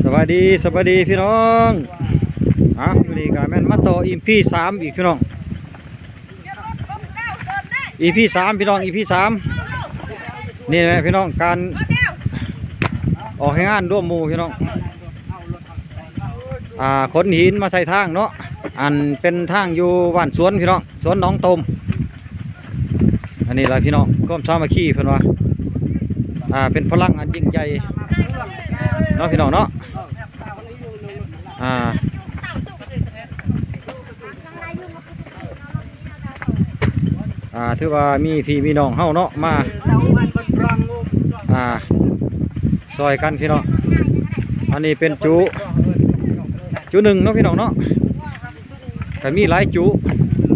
สวัสดีพี่น้องวันนี้ก็แม่นมาต่อEP3อีกพี่น้องEP3พี่น้องEP3นี่แหละพี่น้องการออกให้งานร่วมหมู่พี่น้องขนหินมาใส่ทางเนาะอันเป็นทางอยู่บ้านสวนพี่น้องสวนหนองตมอันนี้แหละพี่น้องก้มสามัคคีเพิ่นว่าเป็นพลังอันยิ่งใหญ่เนาะพี่น้องเนาะถือว่ามีพี่มีน้องเฮาเนาะมาซอยกันพี่น้องอันนี้เป็นจุหนึ่งเนาะพี่น้องเนาะแต่มีหลายจุ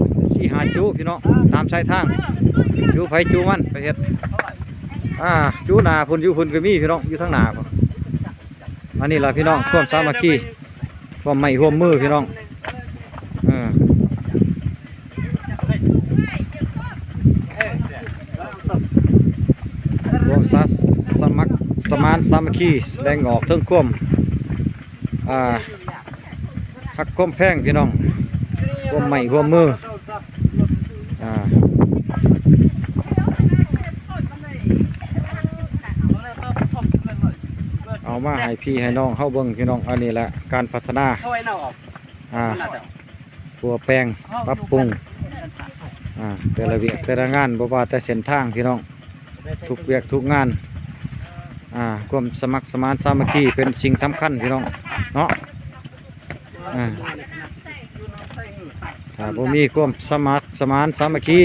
4-5จุพี่น้องตามชายทางจุไผจุมันไปเฮ็ดจุหนาพุ่นจุพุ่นก็มีพี่น้องอยู่ทั้งหนาอันนี้ล่ะพี่น้องร่วมสามัคคีร่วมไม้ร่วมมือพี่น้องร่วมสมัครสมานสามัคคีแสดงออกเทิงความหักความแพงพี่น้องร่วมไม้ร่วมมือเอามาให้พี่ให้น้องเข้าเบิ้งพี่น้องอันนี้แหละการพัฒนาตัวแปลงปรับปรุงแต่ละเวียกแต่ละงานบ่ว่าแต่เส้นทางพี่น้องทุกเวียกทุกงานความสมัครสมานสามัคคีเป็นสิ่งสำคัญพี่น้องเนาะบ่มีความสมัครสมานสามัคคี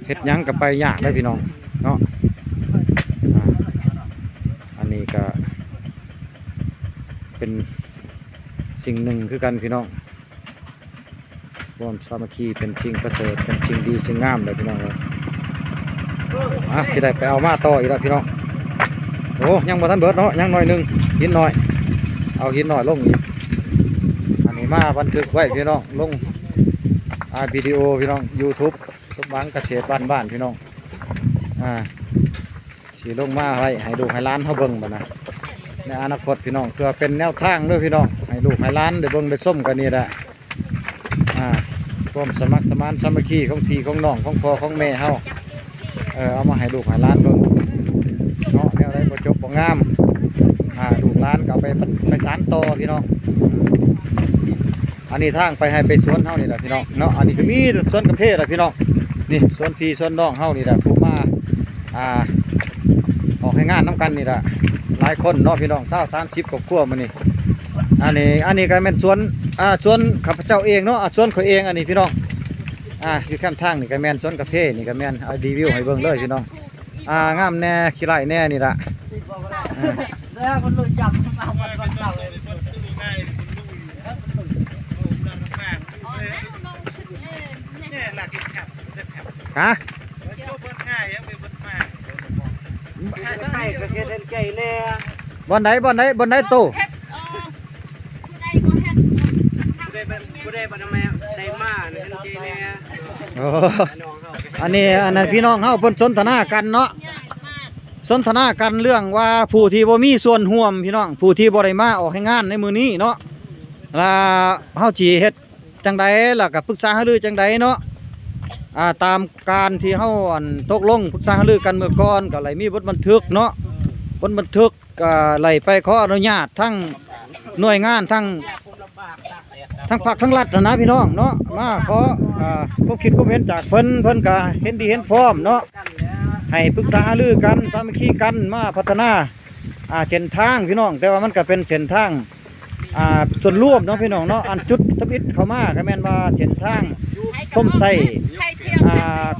เฮ็ดหยังกับไปยากได้พี่น้องเนาะอันนี้ก็เป็นสิ่งหนึ่งคือกันพี่น้องความสามัคคีเป็นสิ่งประเสริฐเป็นสิ่งดีสิ่งงามเลยพี่น้องเลยสิได้ไปเอามาต่ออีกแล้วพี่น้องโอ้ยังบ่ทันเบิดเนาะยังหน่อยนึงหินหน่อยเอาหินหน่อยลงอีกอันนี้มาบันทึกไว้พี่น้องลงวิดีโอพี่น้อง YouTube สมหวังเกษตรบ้านพี่น้องสีลงมาให้ดูให้ร้านเขาเบิ่งบ่นะในอนาคตพี่น้องเพื่อเป็นแนวทางด้วยพี่น้องให้ลูกให้ร้านได้เบิ่งได้ส้มกันนี่แหละความสมัครสมานสามัคคีของพี่ของน้องของพ่อของแม่เฮาเอามาให้ลูกให้ร้านเบิ่งเนาะแนวใดบ่จบบ่งามลูกร้านก็เอาไปสานต่อพี่น้องอันนี้ทางไปให้ไปสวนเฮานี่แหละพี่น้องเนาะอันนี้ก็มีสวนกาแฟแหละพี่น้องนี่สวนพี่สวนน้องเฮานี่แหละผู้มาออกให้งานน้ำกันนี่แหละหลายคนเนาะพี่น้อง30กว่าครัวมื้อนี้อันนี้ก็เป็นสวนข้าพเจ้าเองเนาะสวนเขาเองอันนี้พี่น้องอยู่แคมป์ทางนี่ก็แม่นสวนกาแฟนี่ก็แม่นรีวิวให้เบิ่งเลยพี่น้องงามแน่ขี้ไร่แน่นี่ล่ะบอนไหนโตอันนั้นพี่น้องเฮาเพิ่นสนทนากันเนาะสนทนากันเรื่องว่าผู้ที่บ่มีส่วนร่วมพี่น้องผู้ที่บ่ได้มาออกให้งานในมื้อนี้เนาะเฮาสิเฮ็ดจังใดล่ะก็ปรึกษาหารือจังใดเนาะตามการที่เฮาตกลงปรึกษาหารือกันเมื่อก่อนก็เลยมีบทบันทึกเนาะบทบันทึกก็ไล่ไปขออนุญาตทั้งหน่วยงานทั้งภาคทั้งรัฐนะพี่น้องเนาะมาขอความคิดความเห็นจากเพิ่นก็เห็นดีเห็นพร้อมเนาะให้ปรึกษาหารือกันสามัคคีกันมาพัฒนาเส้นทางพี่น้องแต่ว่ามันก็เป็นเส้นทางส่วนรวมเนาะพี่น้องเนาะอันจุดทับอิฐเข้ามาก็แม่นว่าเส้นทางส้มไส้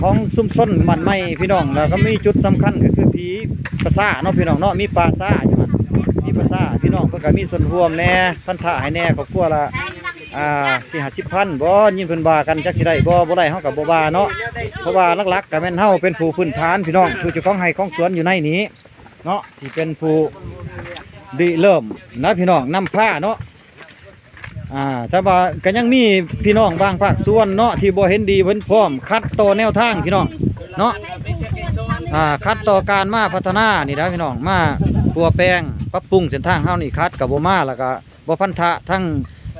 ของซุ้มส้นบ้านใหม่พี่น้องแล้วก็มีจุดสำคัญก็คือผีปลาซ่าเนาะพี่น้องเนาะมีปลาซ่าอยู่มันมีปลาซ่าพี่น้องเพิ่นก็มีส่วนร่วมแน่พันธะให้แน่ครอบครัวละ40-50,000บ่ยินเพิ่นว่ากันจักสิได้บ่ได้เฮาก็บ่ว่าเนาะเพราะว่าหลักๆก็แม่นเฮาเป็นผู้พื้นฐานพี่น้องผู้เจ้าของไร่ของสวนอยู่ในนี้เนาะสิเป็นผู้ริเริ่มนะพี่น้องนำผ้าเนาะแต่ว่าก็ยังมีพี่น้องบางภาคส่วนเนาะที่บ่เห็นดีเพิ่นพร้อมคัดต่อแนวทางพี่น้องเนาะคัดต่อการมาพัฒนานี่นะพี่น้องมาตัวแปลง ปรับปรุงเส้นทางเฮานี่คัดกับบ่มาแล้วก็บ่พันธะทั้ง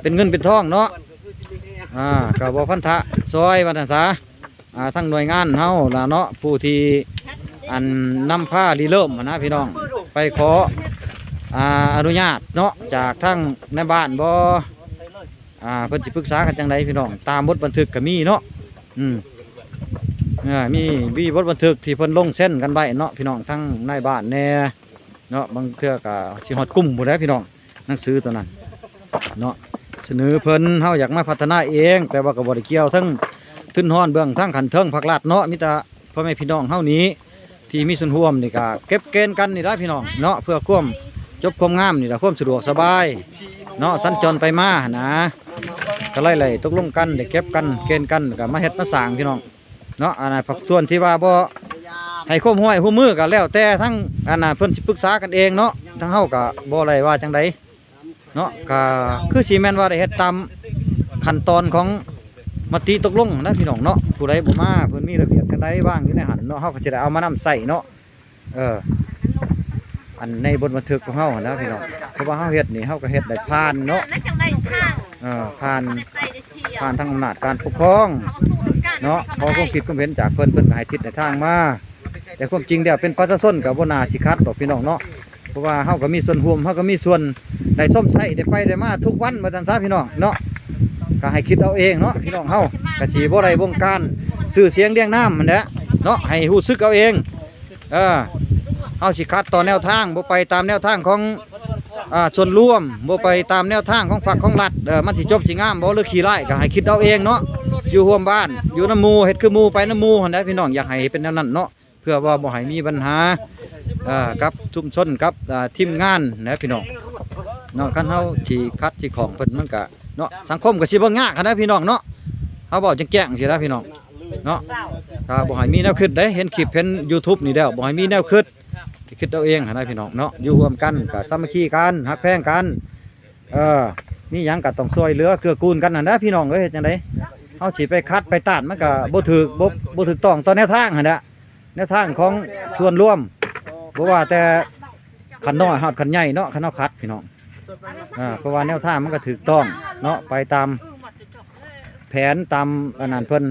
เป็นเงินเป็นทองเนาะก็บ่พันธะซอยว่าซั่นซะทั้งหน่วยงานเฮาล่ะเนาะผู้ที่อันนำผ้าริเริ่มนะพี่น้องไปขออนุญาตเนาะจากทั้งในบ้านบ่เพิ่นสิปรึกษากันจังไดพี่น้องตามบทบันทึกก็มีเนาะมีบทบันทึกที่เพิ่นลงเส้นกันไว้เนาะพี่น้องทั้งในบ้านแน่เนาะบางเทื่อก็สิฮอดกลุ่มบ่ได้พี่น้องหนังสือตัวนั้นเนาะเสนอเพิ่นเฮาอยากมาพัฒนาเองแต่ว่าก็บ่ได้เกี่ยวทั้งทุนฮ้อนเบื้องทั้งขันเทิงภาครัฐเนาะมีแต่พ่อแม่พี่น้องเฮานี้ที่มีส่วนร่วมนี่ก็เก็บเกณฑ์กันนี่ล่ะพี่น้องเนาะเพื่อความจบความงามนี่ล่ะความสะดวกสบายเนาะสัญจรไปมานะก็ไล่ๆตกลงกันได้เก็บกันเกณฑ์กันก็มาเฮ็ดมาสร้างพี่น้องเนาะอันนั้นส่วนที่ว่าบ่ให้ควบห้วยหัวมือก็แล้วแต่ทั้งอันน่ะเพิ่นสิปรึกษากันเองเนาะทั้งเฮาก็บ่ได้ว่าจังไดเนาะก็คือสิแม่นว่าได้เฮ็ดตามขั้นตอนของมติตกลงนะพี่น้องเนาะผู้ใดบ่มาเพิ่นมีระเบียบจังไดบ้างอยู่ในหันเนาะเฮาก็สิได้เอามานำใส่เนาะอันในบทบันทึกของเฮานะพี่น้องเพราะว่าเฮาเฮ็ดนี่เฮาก็เฮ็ดได้ผ่านเนาะผ่านทางอำนาจการปกครองเนาะพอความคิดความเห็นจากเพิ่นก็ให้ทิศในทางมาแต่ความจริงแล้วเป็นประชาชนก็บ่น่าสิคัดดอกพี่น้องเนาะเพราะว่าเฮาก็มีส่วนร่วมเฮาก็มีส่วนได้ส้มใส่ได้ไปได้มาทุกวันว่าซั่นซะพี่น้องเนาะก็ให้คิดเอาเองเนาะพี่น้องเฮาก็สิบ่ได้วงการชื่อเสียงเรียงนามมันแหละเนาะให้รู้สึกเอาเองเฮาสิคัดต่อแนวทางบ่ไปตามแนวทางของส่วนร่วมบ่ไปตามแนวทางของพรรคของรัฐมันสิจบสิงามบ่หรือขี้ร้ายก็ให้คิดเอาเองเนาะอยู่ร่วมบ้านอยู่น้ำหมู่เฮ็ดคือหมู่ไปน้ำหมู่หั่นแหละพี่น้องอยากให้เป็นแนวนั้นเนาะเพื่อว่าบ่ให้มีปัญหากับชุมชนกับทีมงานนะพี่น้องเนาะคันเฮาสิคัดสิของเพิ่นมันก็เนาะสังคมก็สิบ่ยากนะพี่น้องเนาะเฮาเว้าแจ้งๆสินะพี่น้องเนาะถ้าบ่ให้มีแนวคิดได้เห็นคลิปเห็น YouTube นี่แล้วบ่ให้มีแนวคิดคิดเอาเองนะพี่น้องเนาะอยู่ร่วมกันก็สามัคคีกันฮักแพงกันมีหยังก็ต้องช่วยเหลือเกื้อกูลกันนั่นนะพี่น้องเอ้ยเฮ็ดจังได๋เฮาสิไปคัดไปต้านมันก็บ่ถูกต้องต่อแนวทางหั่นน่ะแนวทางของส่วนรวมบ่ว่าแต่ขันน้อยฮอดขันใหญ่เนาะขันเฮาคัดพี่น้องเพราะว่าแนวทางมันก็ถูกต้องเนาะไปตามแผนตามอันนั้นเพิ่น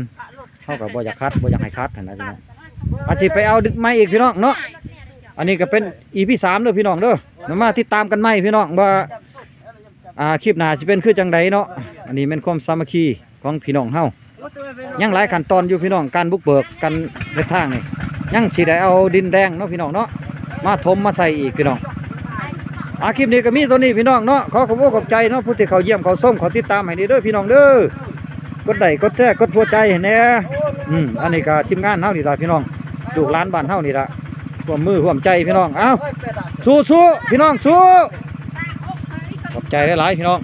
เฮาก็บ่อยากคัดบ่อยากให้คัดหั่นน่ะพี่น้องอาสิไปเอาดึกไม้อีกพี่น้องเนาะอันนี้ก็เป็น EP 3เด้อพี่น้องเด้อมาติดตามกันใหม่พี่น้องว่าคลิปหน้าสิเป็นคือจังไดเนาะอันนี้เป็นความสามัคคีของพี่น้องเฮายังหลายขั้นตอนอยู่พี่น้องการบุกเบิกกันเดินทางนี่ยังสิได้เอาดินแดงเนาะพี่น้องเนาะมาถมมาใส่อีกพี่น้องคลิปนี้ก็มีตัวนี้พี่น้องเนาะขอขอบคุณขอบใจเนาะผู้ที่เขาเยี่ยมเขาส้มเขาติดตามให้ดีเด้อพี่น้องเด้อกดไลค์กดแชร์กดหัวใจแหน่อันนี้ก็ทีมงานเฮานี่ล่ะพี่น้องลูกหลานบ้านเฮานี่ล่ะร่วมมือร่วมใจพี่น้องสู้ๆพี่น้องสู้ขอบใจหลายๆพี่น้อง